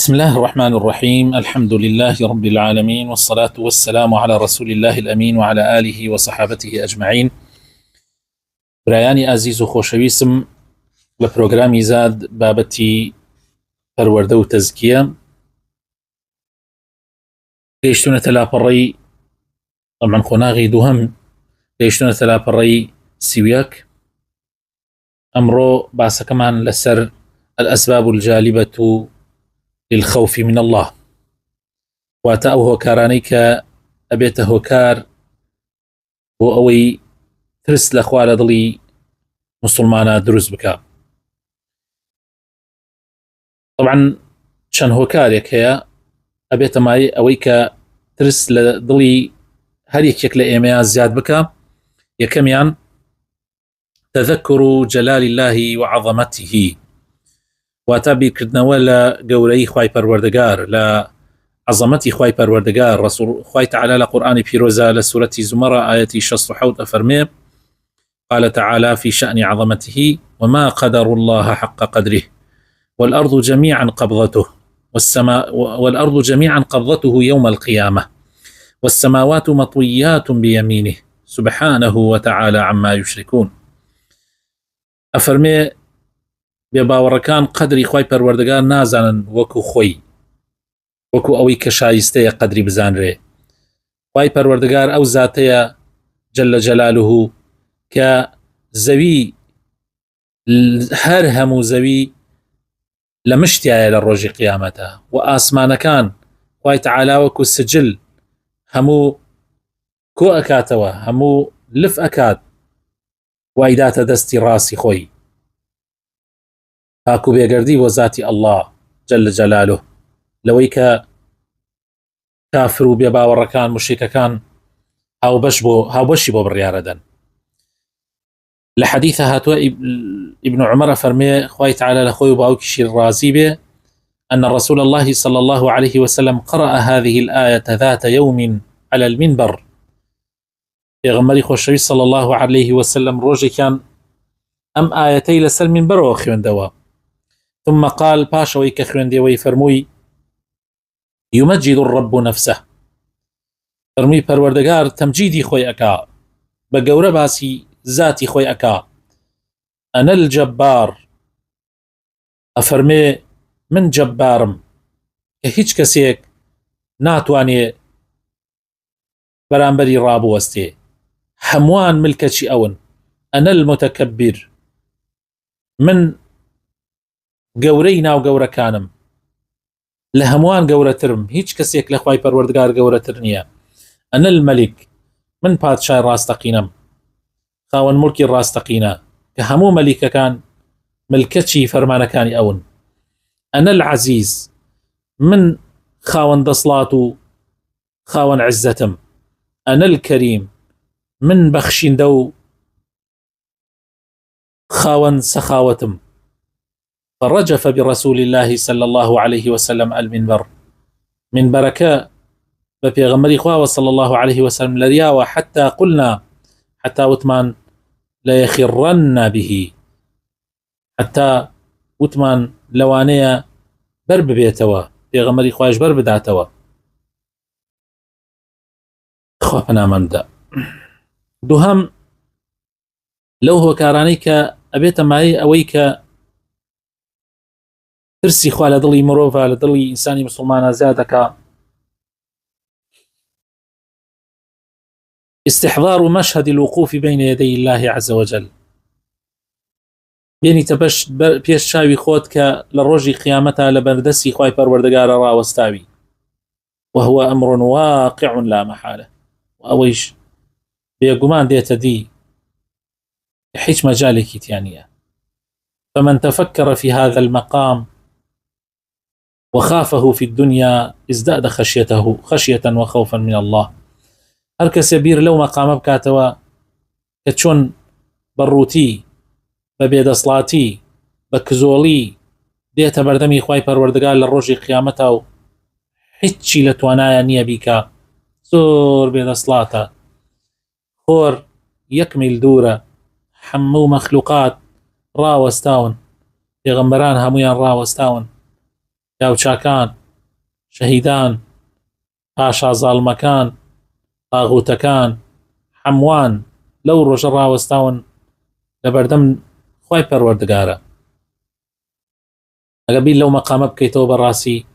بسم الله الرحمن الرحيم. الحمد لله رب العالمين، والصلاة والسلام على رسول الله الأمين وعلى آله وصحابته أجمعين. برایانی ئازیز و خۆشەویستم لە پرۆگرامی زاد بابەتی پەروەردە و تەزکیە گەیشتونەتە لاپەڕەی طبعاً خۆناغی دووهەم گەیشتونەتە لاپەڕەی سیویەک. ئەمڕۆ باسەکەمان لەسەر الأسباب الجالبة للخوف من الله، واتە ئەو هۆکارانەی کە ئەبێتە هۆکار بۆ ئەوەی ترس لەخوا لە دڵی مسلمانە دروست بکە. طبعاً چەند هۆکارێک هەیە ئەبێتە مای ئەوەی کە ترس لە دڵی هەر یەکێک لە ئێمەیان زیاد بکە. یەکەمیان تذكر جلال الله وعظمته، واتە بیرکردنەوە لە گەورەی خوای پەروەردگار، لە عەزەمەتی خوای پەروەردگار. ڕسوڵ خوای تعالی لە قورئانی پیرۆزە لە سورەتی زومەرە ئاەتی 67 ئەفەرمێ: قال تعالى في شأن عظمته وما قدر الله حق قدره والأرض جميعا قبضته يوم القيامة والسماوات مطويات بيمينه سبحانه وتعالى عما يشركون. ئەفەرمێ بێباوەڕەکان قەدری خوای پەروەردگار نازانن وەکو خۆی، وەکو ئەوەی کە شایستەیە قەدری بزانرێ. خوای پەروەردگار ئەو زاتەیە جەلە جەلالوه کە زەوی هەر هەموو زەوی لە مشتیایە لە ڕۆژی قیامەتە، و ئاسمانەکان خوای تعالی وەکو سجل هەموو کۆ ئەکاتەوە، هەموو لف ئەکات وای داتە دەستی ڕاستی خۆی. پاکو بێگەردی بۆ ذاتی ئەڵڵا جەلە جەلالوه لەوەی کە کافر و بێباوەڕەکان مشریکەکان هاوبەشی بۆ بڕیارەدەن. لە حەدیثە هاتووە ابن عمر فەرمێ خوای تعالی لە خۆی و باوکیشی ڕازی بێ أن رسول الله صلى الله عليه وسلم قرأ هذه الآية ذات يوم على المنبر. پێغەمبەری خۆشەویست صلى الله عليه وسلم ڕۆژێکیان ئەم ئاەتەی لەسەر منبەرەوە خوێندەوە. ثم قال، پاشەوەی کە خوێندەوەی فەرمووی: يمجد الرب نفسه، فەرمووی پەروەردگار تەمجیدی خۆی ئەکا، بە گەورە باسی ذاتی خۆی ئەکا. أنا الجبار، ئەفەرمێ من جەبارم کە هیچ کەسێک ناتوانێ بەرامبەری ڕابوەستێ، هەمووان ملکەچی ئەون. أنا المتكبر، من گەورەی ناو گەورەکانم، لە هەمووان گەورەترم، هیچ کەسێک لە خوای پەروەردگار گەورەتر نییە. أنا الملك، من پادشای ڕاستەقینەم، خاوەن مولکی ڕاستەقینە کە هەموو مەلیکەکان ملکەچی فەرمانەکانی ئەون. أنا العزیز، من خاوەن دەسڵات و خاوەن عزەتم. أنا الكريم، من بەخشیندە و خاوەن سەخاوەتم. فرجف برسول الله صلى الله عليه وسلم المنبر، من بركة بپێغەمبەری خوا صلى الله عليه وسلم لرياوە حتى قلنا، حتى وتمان لا يخرن به، حتى وتمان لوانەیە بەر ببێتەوە، پێغەمبەری خوایش بەر بداتەوە. خوا پەنامەندە. دووهەم لەو هۆکارانەی کە ئەبێتە مایەی ئەوەی کە ترسی خوا لە دڵی مرۆڤە، لە دڵی ئینسانی مسلمانە زیادەکە، استحضار مشهد الوقوف بين يدي الله عز وجل، بێنیتە پێش چاوی خۆت کە لە ڕۆژی قیامەتە لە بەردەستی خوای پەروەردگارە ڕاوەستاوی. وهو أمر واقع لا محالة، وأويش بيقومان ديتا دي حيث مجالك تيانية. فمن تفكر في هذا المقام وخافه في الدنيا ازداد خشية وخوفا من الله. هركس يبير لو مقام بكاتوا كتشون بروتي ببيد صلاتي بكزولي ديتا بردمي خواي پروردگار للروجي قيامته حيتشي لتوانايا نيا بيكا زور بيد صلاتا خور يكمل دورة حمو مخلوقات راوستاون، پێغەمبەران هەمویان ڕاوەستاون پیاوچاکان، شەهیدان، پاشا زاڵمەکان، تاغوتەکان هەمووان لەو ڕۆژە ڕاوەستاون لە بەردەم خوای پەروەردگارە. ئەگە بیر لەو مەقامە بکەیتەوە بەڕاستی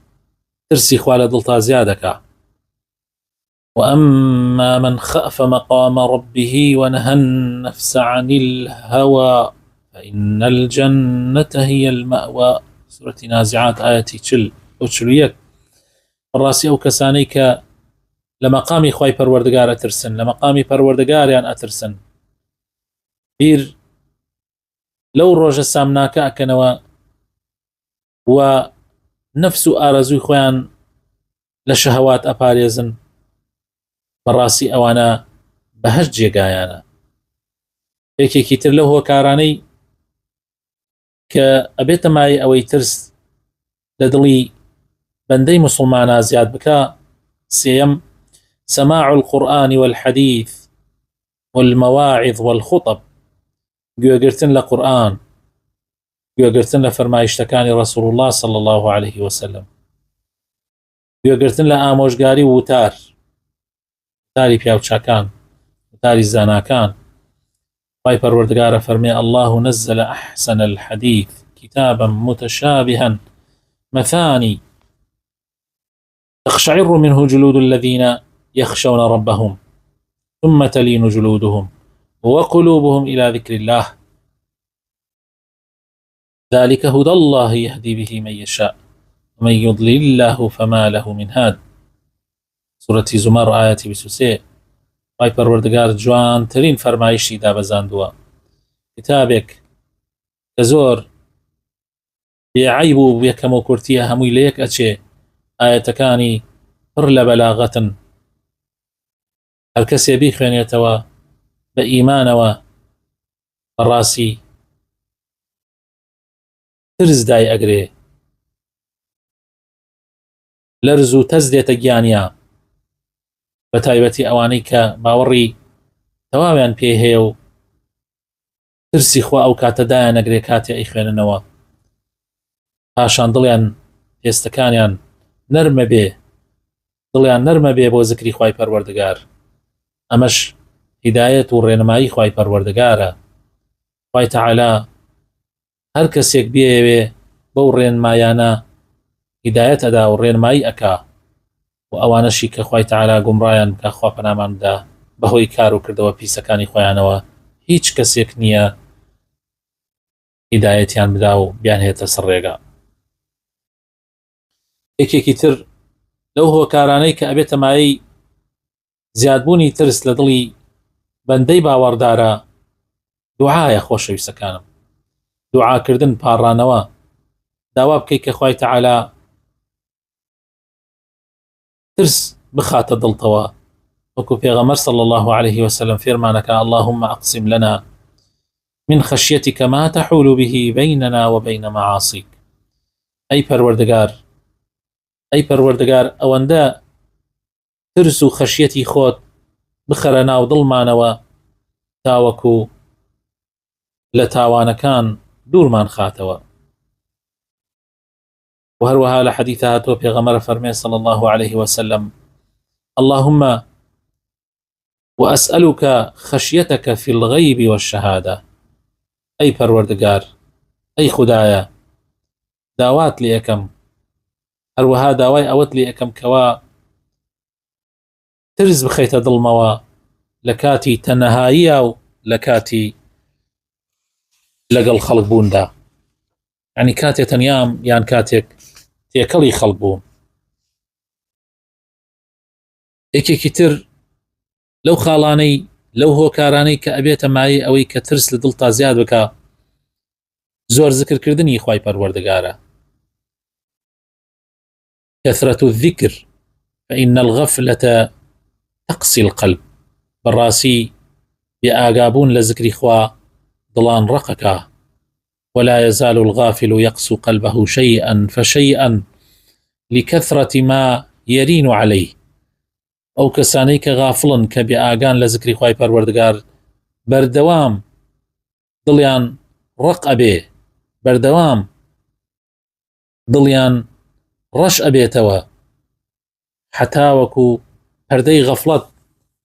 ترسی خوا لە دڵتا زیاد دەکا. وأما من خاف مقام ربه ونهى النفس عن الهوى فإن الجنة هي المأوى. سورة نازعات آية 40 أو 41. بەڕاستی ئەو کەسانەی کە لە مەقامی خوای پەروەردگار ئەترسن، لە مەقامی پەروەردگاریان ئەترسن، بیر لەو ڕۆژە سامناکە ئەکەنەوە و نەفس و ئارەزووی خۆیان لە شەهەوات ئەپارێزن، بەڕاستی ئەوانە بەهەشت جێگایانە. یەکێکی تر لەو هۆکارانەی کە ئەبێتە مای ئەوەی ترس لە دڵی بەندەی مسلمانە زیاد بکە، سێیەم سماع القرآن والحديث والمواعظ والخطب. گوێگرتن لە قورآن، گوێگرتن لە فەرمایشتەکانی رسول الله صلى الله عليه وسلم، گوێگرتن لە ئامۆژگاری وتار، وتاری پیاوچاکان، وتاری زاناکان. خوای پەروەردگارە فەرمێ الله نزل أحسن الحديث كتابا متشابها مثاني تقشعر منه جلود الذين يخشون ربهم ثم تلين جلودهم وقلوبهم إلى ذكر الله ذلك هدى الله يهدي به من يشاء ومن يضلل الله فما له من هاد. سورة زمر آية 23. خوای پەروەردگار جوانترین فەرمایشی دابەزاندووە، کتابێک کە زۆر بێعەیب و بێکەم و کورتیە، هەمووی لە یەک ئەچێ، ئاەتەکانی پڕ لە بەلاغەتن. هەر کەسێ بیخوێنێتەوە بە ئیمانەوە بەڕاستی ترس دای ئەگرێ، لەرز و تەز دێتە گیانیا، بە تایبەتی ئەوانەی کە باوەڕی تەواویان پێ هەیە و ترسی خوا ئەو کاتەدایان نەگرێ کاتێ ئەی خوێننەوە، پاشان دڵیان پێستەکانیان نەرمە بێ، دڵیان نەرمە بێ بۆ زکری خوای پەروەردگار. ئەمەش هیدایەت و ڕێنمایی خوای پەروەردگارە. خوای تەعالا هەر کەسێک بێوێ بەو ڕێنمایانە هیدایەت ئەدا و ڕێنمایی ئەکا، و ئەوانەشی کە خوای تەعالا گومڕایان بکە خوا پەنامان بدە بەهۆی کار و کردەوە پیسەکانی خۆیانەوە، هیچ کەسێک نییە هیدایەتیان بدا و بیان هێتە سەر ڕێگا. یەکێکی تر لەو هۆکارانەی کە ئەبێتە مایەی زیادبوونی ترس لە دڵی بەندەی باوەڕدارە، دوعایە خۆشەویستەکانم. دوعاکردن، پاڕانەوە، داوا بکەی کە خوای تەعالا ترس بخاتە دڵتەوە، وەکو پێغەمبەر صلى الله عليه وسلم فێرمانەکە اللهم أقسم لنا من خشيتك ما تحول به بيننا وبين معاصيك. ئەی پەروەردگار، ئەی پەروەردگار، ئەوەندە ترس و خەشیەتی خۆت بخەرە ناو دڵمانەوە تاوەکو لە تاوانەکان دوورمان خاتەوە. وهروها لحديث هاتو بيغمر فرمي صلى الله عليه وسلم اللهم وأسألك خشيتك في الغيب والشهادة. أي پروردگار، أي خدايا، داوات ليكم، هروها داواي أوت ليكم كوا ترز بخيت ظلموا لكاتي تنهايا و لكاتي لقل خلق بوندا، يعني كاتي تنيام يان كاتيك تيكلي خلق بون. ايكي كتر لو خالاني لو هو كاراني كأبيت معي أوي كترس لدلتا زياد بكا زور ذكر كردني خواي پروردگارا. كثرة الذكر فإن الغفلة تقسي القلب. بالراسي بآقابون لذكر خوا ضلان رقكا، ولا يزال الغافل يقسو قلبه شيئا فشيئا لكثرة ما يرين عليه. أو كساني كغافلن كبآقان لذكر خواي پروردگار بردوام ضليان رق أبيه، بردوام ضليان ڕەش ئەبێتەوە حتاوەکو پەردەی غەفڵەت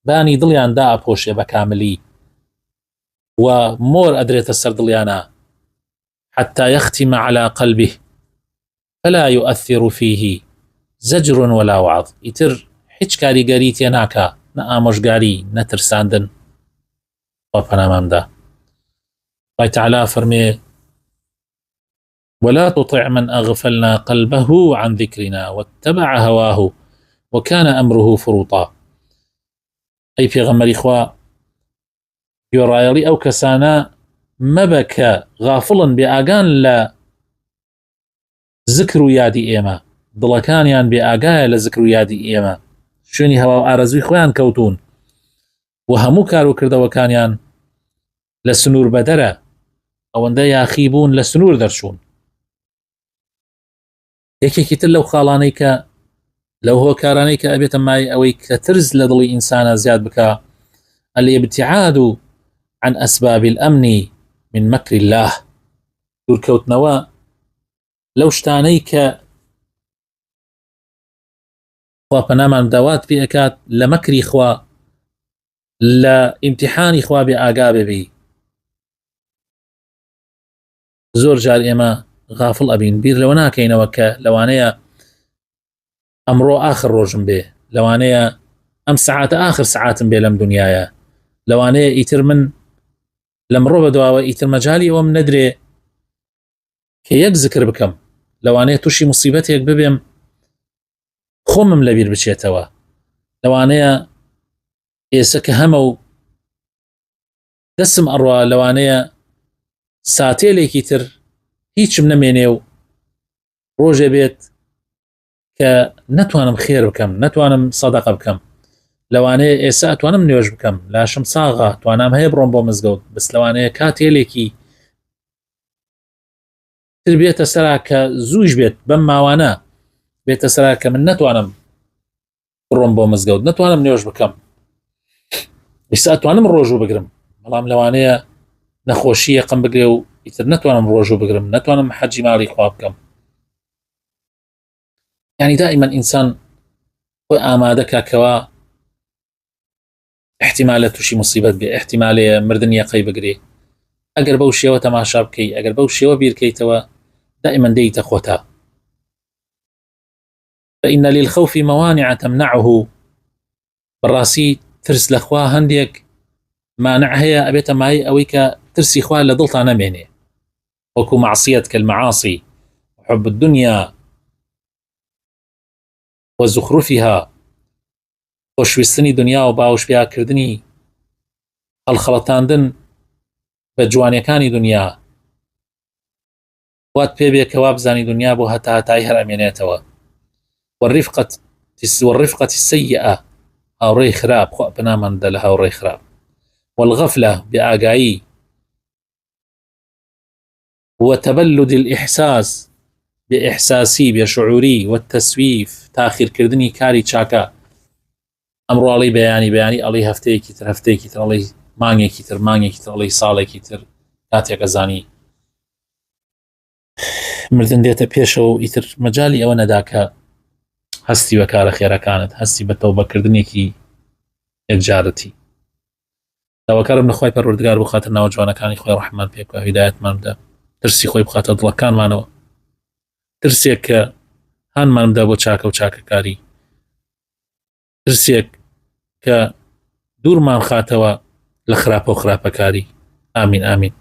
بانی دڵیان دائەپۆشێ بە کاملی و مۆر ئەدرێتە سەر دڵیانە حتى يختم على قلبه فلا يؤثر فيه زجر ولا وعظ. ئیتر هیچ کاریگەری تێ ناکا، نە ئامۆژگاری، نە ترساندن. خوا پەناماندا. خوای تەعالا فەرمێ ولا تطع من أغفلنا قلبه عن ذكرنا واتبع هواه وكان أمره فرطا. أي پێغەمبەری خوا گوێڕایەڵی ئەو کەسانە مەبە کە غافڵن بێ ئاگان لە زکر و یادی ئێمە، دڵەکانیان بێ ئاگایە لە زکر و یادی ئێمە، شوێنی هەوا و ئارەزوی خۆیان کەوتون و هەموو کار و کردەوەکانیان لە سنوور بەدەرە، ئەوەندە یاخی بوون لە سنوور دەرچوون. یەکێکی تر لەو خاڵانەی کە لەو هۆکارانەی کە ئەبێتە مای ئەوەی کە ترس لە دڵی ئینسانە زیاد بکە الابتعاد عن أسباب الأمن من مكر الله. دوورکەوتنەوە لەو شتانەی کە خوا پەنامان داوات پێ ئەکات لە مەکری خوا، لە ئیمتیحانی خوا بێ ئاگا ببی. زۆر جار ئێمە غافڵ ئەبین، بیر لەوە ناکەینەوە کە لەوانەیە ئەمڕۆ ئاخر ڕۆژم بێ، لەوانەیە ئەم سەعاتە ئاخر سەعاتم بێ لەم دنیاە، لەوانەیە ئیتر من لەمڕۆ بەدواوە ئیتر مەجالی ئەوەم نەدرێ کە یەک زکر بکەم، لەوانەیە تووشی موسیبەتێک ببێم خۆمم لەبیر بچێتەوە، لەوانەیە ئێستا کە هەمە و دەسم ئەڕوا، لەوانەیە ساتێلێکی تر هیچم نەمێنێ و ڕۆژێ بێت کە نەتوانم خێر بکەم، نەتوانم سەدەقە بکەم، لەوانەیە ئێستا ئەتوانم نوێژ بکەم، لاشم ساغا، توانام هەیە بڕۆم بۆ مزگەوت، بەس لەوانەیە کاتێلێکی تر بێتە سەرا کە زووش بێت بەم ماوانە بێتە سەرا کە من نەتوانم بڕۆم بۆ مزگەوت، نەتوانم نوێژ بکەم، ئێستا ئەتوانم ڕۆژوو بگرم، بەڵام لەوانەیە نەخۆشی یەقم بگرێ و ئیتر نەتوانم ڕۆژوو بگرم، نەتوانم حەجی ماڵی خوا بکەم. یعنی دائما ئینسان خۆی ئامادەکە کەوا احتیمالە تووشی موسیبەت بێ، احتیمالەیە مردن یەقەی بگرێ. ئەگەر بەو شێوە تەماشا بکەی، ئەگەر بەو شێوە بیرکەیتەوە، دائما دەیتە خۆتا. فإن للخوف موانع تمنعه. بەڕاستی ترس لەخوا هەندێک مانع هەیە ئەبێتە مای ئەوەی کە ترسی خوا لە دڵتا نەمێنێ، وەکو معصیەت كالمعاصي وحب الدنيا وزخرفها، خۆشویستنی دنیا و باوش پیاکردنی هەڵخەڵەتاندن بە جوانیەکانی دنیا، وات پێبێ کەوا بزانی دنیا بۆ هەتا هەتای هەر ئەمێنێتەوە. والرفقة السيئة، هاوڕێی خراپ، خوا پەناماندا لە هاوڕێی خراپ. والغفلة، بئاگایی. وتبلد الإحساس، بإحساسي بشعوري. والتسويف، تاخير كردني كاري چاکە، ئەمڕۆ ئەڵی بەیانی ئەڵی هەفتەیەکی تر، هەفتەیەکی تر، ئەڵی مانگێکی تر، مانگێکی تر، ئەڵی ساڵێکی تر، کاتێک ئەزانی مردن دێتە پێشەوە و ئیتر مەجالی ئەوە نەدا کە هەستی بە کارە خێرەکانت، هەستی بە تەوبەکردنێکی یەکجارەتی. داواکارم لە خوای پەروەردگار بۆ خاتر ناوە جوانەکانی خۆی ڕەحمان پێ بکە، هیدایەتمان بدە، ترسی خۆی بخاتە دڵەکانمانەوە، ترسێک کە هانمان بدە بۆ چاکە و چاکەکاری، ترسێک کە دوورمان خاتەوە لە خراپە و خراپەکاری. ئامین ئامین.